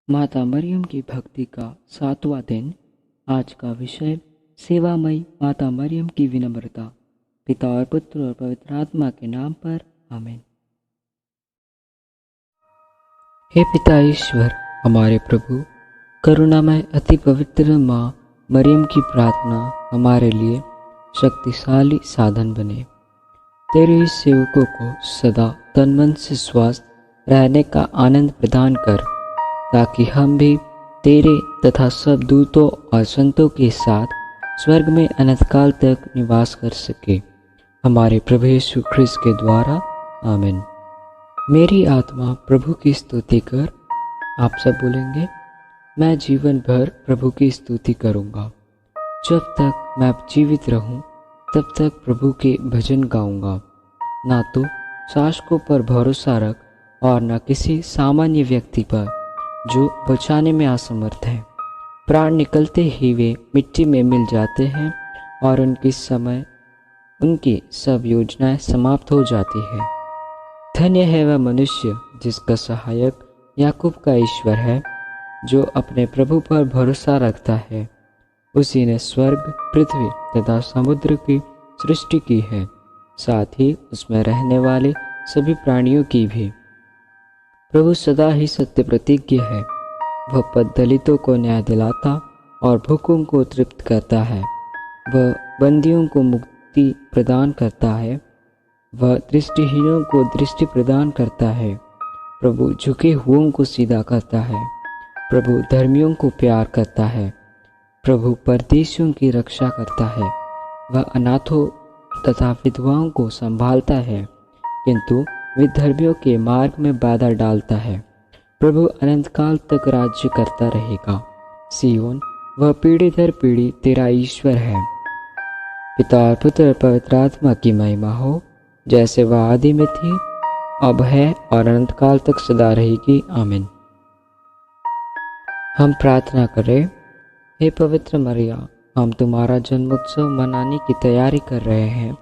माता मरियम की भक्ति का 7वां दिन। आज का विषय सेवामयी माता मरियम की विनम्रता। पिता और पुत्र और पवित्र आत्मा के नाम पर आमीन। हे पिता ईश्वर, हमारे प्रभु, करुणामय अति पवित्र माँ मरियम की प्रार्थना हमारे लिए शक्तिशाली साधन बने। तेरे इस सेवकों को सदा तन मन से स्वस्थ रहने का आनंद प्रदान कर, ताकि हम भी तेरे तथा सब दूतों और संतों के साथ स्वर्ग में अनंत काल तक निवास कर सके, हमारे प्रभु यीशु ख्रिस्त के द्वारा। आमीन। मेरी आत्मा प्रभु की स्तुति कर। आप सब बोलेंगे, मैं जीवन भर प्रभु की स्तुति करूंगा। जब तक मैं जीवित रहूं तब तक प्रभु के भजन गाऊंगा। ना तो शासकों पर भरोसा रख और न किसी सामान्य व्यक्ति पर जो बचाने में असमर्थ है। प्राण निकलते ही वे मिट्टी में मिल जाते हैं और उनकी सब योजनाएं समाप्त हो जाती है। धन्य है वह मनुष्य जिसका सहायक याकूब का ईश्वर है, जो अपने प्रभु पर भरोसा रखता है। उसी ने स्वर्ग, पृथ्वी तथा समुद्र की सृष्टि की है, साथ ही उसमें रहने वाले सभी प्राणियों की भी। प्रभु सदा ही सत्य प्रतिज्ञ है। वह दलितों को न्याय दिलाता और भूखों को तृप्त करता है। वह बंदियों को मुक्ति प्रदान करता है। वह दृष्टिहीनों को दृष्टि प्रदान करता है। प्रभु झुके हुओं को सीधा करता है। प्रभु धर्मियों को प्यार करता है। प्रभु परदेशियों की रक्षा करता है। वह अनाथों तथा विधवाओं को संभालता है, किंतु विधर्मियों के मार्ग में बाधा डालता है। प्रभु अनंत काल तक राज्य करता रहेगा। सियोन, वह पीढ़ी दर पीढ़ी तेरा ईश्वर है। पिता और पुत्र और पवित्र आत्मा की महिमा हो, जैसे वह आदि में थी, अब है और अनंत काल तक सदा रहेगी। आमीन। हम प्रार्थना करें। हे पवित्र मरिया, हम तुम्हारा जन्मोत्सव मनाने की तैयारी कर रहे हैं।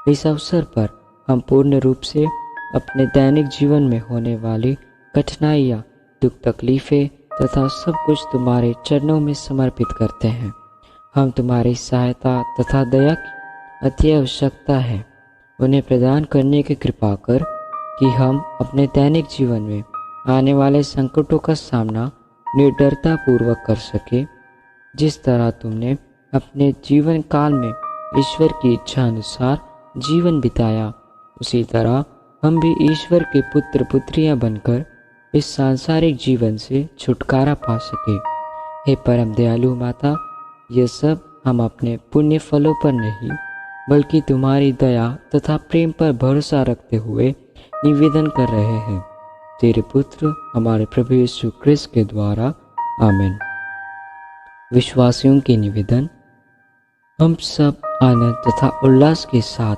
इस अवसर पर हम पूर्ण रूप से अपने दैनिक जीवन में होने वाली कठिनाइयाँ, दुख, तकलीफ़ें तथा सब कुछ तुम्हारे चरणों में समर्पित करते हैं। हम तुम्हारी सहायता तथा दया की अति आवश्यकता है। उन्हें प्रदान करने की कृपा कर कि हम अपने दैनिक जीवन में आने वाले संकटों का सामना निर्डरता पूर्वक कर सके। जिस तरह तुमने अपने जीवन काल में ईश्वर की इच्छा अनुसार जीवन बिताया, उसी तरह हम भी ईश्वर के पुत्र पुत्रियां बनकर इस सांसारिक जीवन से छुटकारा पा सके। हे परम दयालु माता, ये सब हम अपने पुण्य फलों पर नहीं, बल्कि तुम्हारी दया तथा प्रेम पर भरोसा रखते हुए निवेदन कर रहे हैं। तेरे पुत्र हमारे प्रभु यीशु ख्रिस्त के द्वारा। आमीन। विश्वासियों के निवेदन। हम सब आनंद तथा उल्लास के साथ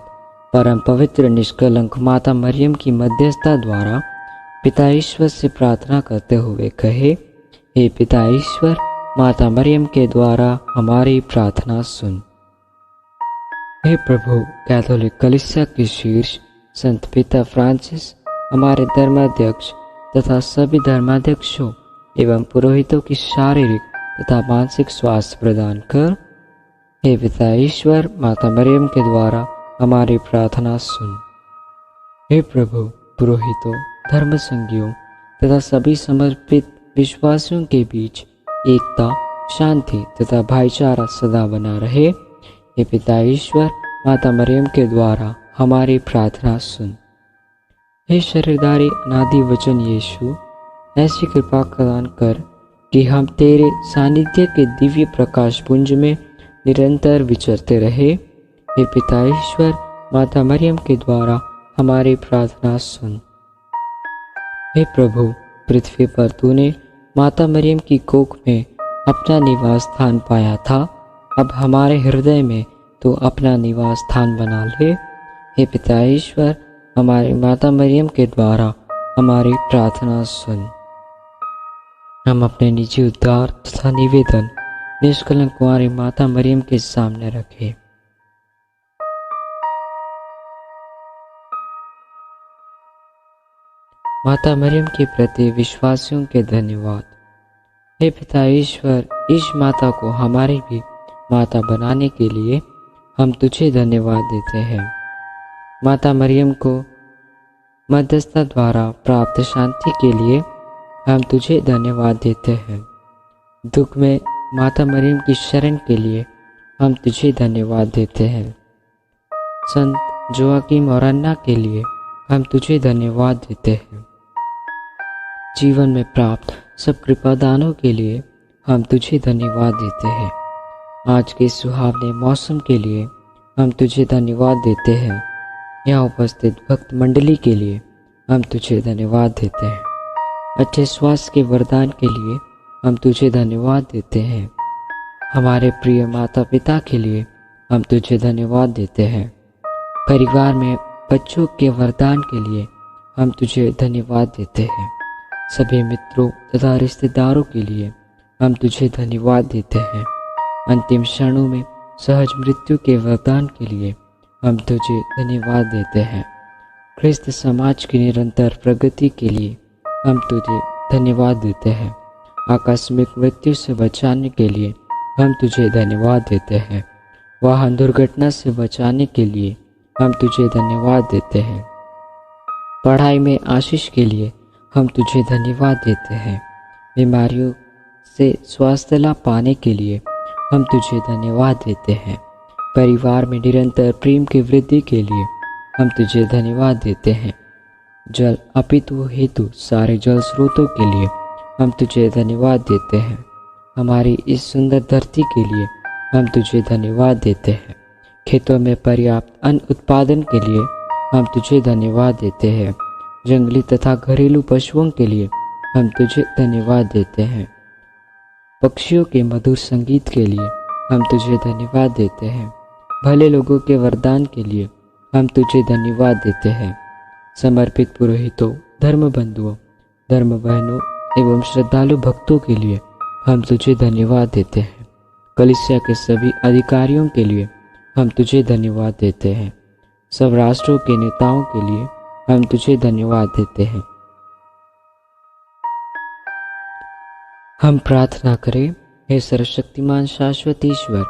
परम पवित्र निष्कलंक माता मरियम की मध्यस्थता द्वारा पिता ईश्वर से प्रार्थना करते हुए कहे, हे पिता ईश्वर, माता मरियम के द्वारा हमारी प्रार्थना सुन। हे प्रभु, कैथोलिक कलीसिया के शीर्ष संत पिता फ्रांसिस, हमारे धर्माध्यक्ष तथा सभी धर्माध्यक्षों एवं पुरोहितों की शारीरिक तथा मानसिक स्वास्थ्य प्रदान कर। हे पिता ईश्वर, माता मरियम के द्वारा हमारी प्रार्थना सुन। हे प्रभु, पुरोहितों, धर्म संघियों तथा सभी समर्पित विश्वासियों के बीच एकता, शांति तथा भाईचारा सदा बना रहे। हे पिता ईश्वर, माता मरियम के द्वारा हमारी प्रार्थना सुन। हे शरीरधारी अनादि वचन यीशु, ऐसी कृपा प्रदान कर कि हम तेरे सानिध्य के दिव्य प्रकाश पुंज में निरंतर विचरते रहे। हे पिता ईश्वर, माता मरियम के द्वारा हमारी प्रार्थना सुन। हे प्रभु, पृथ्वी पर तूने माता मरियम की कोख में अपना निवास स्थान पाया था, अब हमारे हृदय में तो अपना निवास स्थान बना ले। हे पिता ईश्वर, हमारी माता मरियम के द्वारा हमारी प्रार्थना सुन। हम अपने निजी उद्धार तथा निवेदन निष्कलंक कुंवारी माता मरियम के सामने रखें। माता मरियम के प्रति विश्वासियों के धन्यवाद। हे पिता ईश्वर, इस माता को हमारी भी माता बनाने के लिए हम तुझे धन्यवाद देते हैं। माता मरियम को मध्यस्थता द्वारा प्राप्त शांति के लिए हम तुझे धन्यवाद देते हैं। दुख में माता मरियम की शरण के लिए हम तुझे धन्यवाद देते हैं। संत जोआकीम और अन्ना के लिए हम तुझे धन्यवाद देते हैं। जीवन में प्राप्त सब कृपादानों के लिए हम तुझे धन्यवाद देते हैं। आज के सुहावने मौसम के लिए हम तुझे धन्यवाद देते हैं। यहाँ उपस्थित भक्त मंडली के लिए हम तुझे धन्यवाद देते हैं। अच्छे स्वास्थ्य के वरदान के लिए हम तुझे धन्यवाद देते हैं। हमारे प्रिय माता पिता के लिए हम तुझे धन्यवाद देते हैं। परिवार में बच्चों के वरदान के लिए हम तुझे धन्यवाद देते हैं। सभी मित्रों तथा रिश्तेदारों के लिए हम तुझे धन्यवाद देते हैं। अंतिम क्षणों में सहज मृत्यु के वरदान के लिए हम तुझे धन्यवाद देते हैं। ख्रिस्त समाज की निरंतर प्रगति के लिए हम तुझे धन्यवाद देते हैं। आकस्मिक मृत्यु से बचाने के लिए हम तुझे धन्यवाद देते हैं। वाहन दुर्घटना से बचाने के लिए हम तुझे धन्यवाद देते हैं। पढ़ाई में आशीष के लिए हम तुझे धन्यवाद देते हैं। बीमारियों से स्वास्थ्य लाभ पाने के लिए हम तुझे धन्यवाद देते हैं। परिवार में निरंतर प्रेम की वृद्धि के लिए हम तुझे धन्यवाद देते हैं। जल अपितु हेतु सारे जल स्रोतों के लिए हम तुझे धन्यवाद देते हैं। हमारी इस सुंदर धरती के लिए हम तुझे धन्यवाद देते हैं। खेतों में पर्याप्त अन्न उत्पादन के लिए हम तुझे धन्यवाद देते हैं। जंगली तथा घरेलू पशुओं के लिए हम तुझे धन्यवाद देते हैं। पक्षियों के मधुर संगीत के लिए हम तुझे धन्यवाद देते हैं। भले लोगों के वरदान के लिए हम तुझे धन्यवाद देते हैं। समर्पित पुरोहितों, धर्म बंधुओं, धर्म बहनों एवं श्रद्धालु भक्तों के लिए हम तुझे धन्यवाद देते हैं। कलीसिया के सभी अधिकारियों के लिए हम तुझे धन्यवाद देते हैं। सब राष्ट्रों के नेताओं के लिए हम तुझे धन्यवाद देते हैं। हम प्रार्थना करें। हे सर्वशक्तिमान शाश्वत ईश्वर,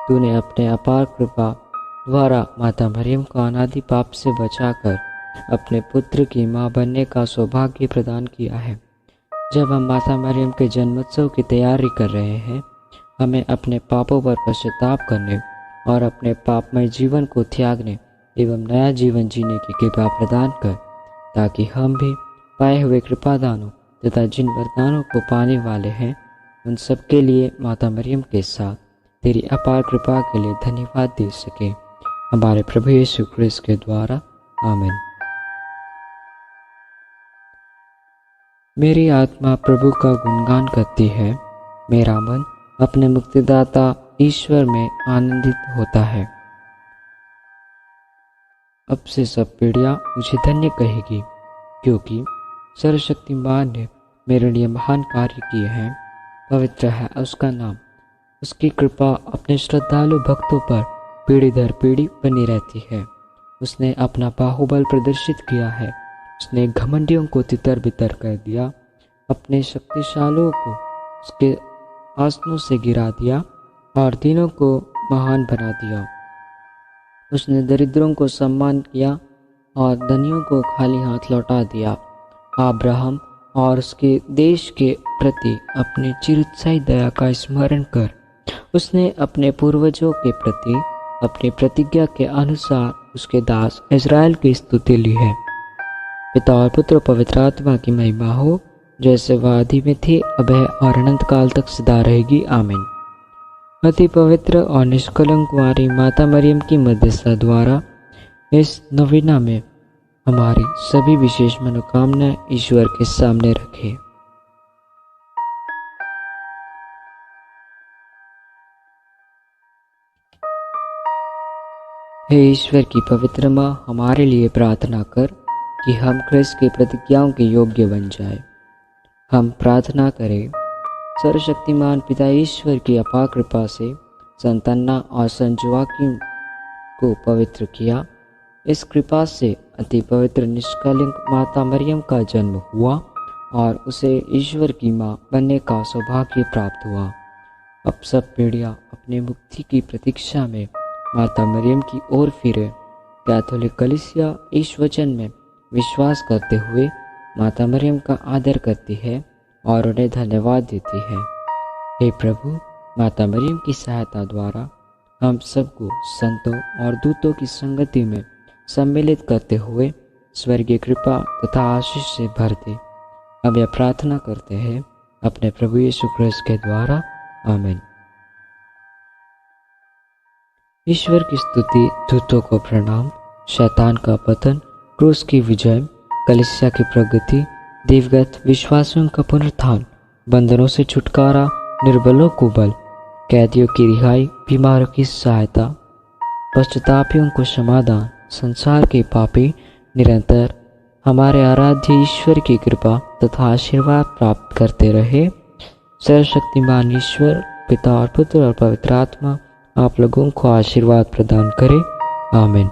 तूने अपने अपार कृपा द्वारा माता मरियम को अनादि पाप से बचाकर अपने पुत्र की मां बनने का सौभाग्य प्रदान किया है। जब हम माता मरियम के जन्मोत्सव की तैयारी कर रहे हैं, हमें अपने पापों पर पश्चाताप करने और अपने पापमय जीवन को त्यागने एवं नया जीवन जीने की कृपा प्रदान कर, ताकि हम भी पाए हुए कृपादानों तथा जिन वरदानों को पाने वाले हैं, उन सब के लिए माता मरियम के साथ तेरी अपार कृपा के लिए धन्यवाद दे सके। हमारे प्रभु यीशु क्रिस्त के द्वारा, आमीन। मेरी आत्मा प्रभु का गुणगान करती है। मेरा मन अपने मुक्तिदाता ईश्वर में आनंदित होता है। अब से सब पीढ़ियाँ मुझे धन्य कहेगी, क्योंकि सर्वशक्तिमान ने मेरे लिए महान कार्य किए हैं। पवित्र है उसका नाम। उसकी कृपा अपने श्रद्धालु भक्तों पर पीढ़ी दर पीढ़ी बनी रहती है। उसने अपना बाहुबल प्रदर्शित किया है। उसने घमंडियों को तितर बितर कर दिया, अपने शक्तिशालियों को उसके आसनों से गिरा दिया और दीनों को महान बना दिया। उसने दरिद्रों को सम्मान किया और धनियों को खाली हाथ लौटा दिया। अब्राहम और उसके देश के प्रति अपनी चिरस्थायी दया का स्मरण कर उसने अपने पूर्वजों के प्रति अपनी प्रतिज्ञा के अनुसार उसके दास इज़राइल की स्तुति ली है। पिता और पुत्र पवित्र आत्मा की महिमा हो, जैसे वह आदि में थी, अब है और अनंत काल तक सदा रहेगी। आमीन। अति पवित्र और निष्कलंक कुंवारी माता मरियम की मध्यस्थता द्वारा इस नवीना में हमारी सभी विशेष मनोकामनाएं ईश्वर के सामने रखें। हे ईश्वर की पवित्र माँ, हमारे लिए प्रार्थना कर कि हम ख्रिस्त की प्रतिज्ञाओं के योग्य बन जाए। हम प्रार्थना करें। सर्वशक्तिमान पिता ईश्वर की अपार कृपा से संत अन्ना और संत जोआकीम को पवित्र किया। इस कृपा से अति पवित्र निष्कलंक माता मरियम का जन्म हुआ और उसे ईश्वर की माँ बनने का सौभाग्य प्राप्त हुआ। अब सब पीढ़ियाँ अपने मुक्ति की प्रतीक्षा में माता मरियम की ओर फिरे। कैथोलिक कलीसिया इस वचन में विश्वास करते हुए माता मरियम का आदर करती है और उन्हें धन्यवाद देती है। हे प्रभु, माता मरियम की सहायता द्वारा हम सबको संतों और दूतों की संगति में सम्मिलित करते हुए स्वर्गीय कृपा तथा आशीष से भर दे। अब यह प्रार्थना करते हैं अपने प्रभु यीशु क्रिस्त के द्वारा, आमीन। ईश्वर की स्तुति, दूतों को प्रणाम, शैतान का पतन, क्रूस की विजय, कलीसिया की प्रगति, देवगत विश्वासियों का पुनरुत्थान, बंधनों से छुटकारा, निर्बलों को बल, कैदियों की रिहाई, बीमारों की सहायता, पश्चातापियों को समाधान, संसार के पापी निरंतर हमारे आराध्य ईश्वर की कृपा तथा आशीर्वाद प्राप्त करते रहे। सर्वशक्तिमान ईश्वर पिता और पुत्र और पवित्र आत्मा आप लोगों को आशीर्वाद प्रदान करे, आमीन।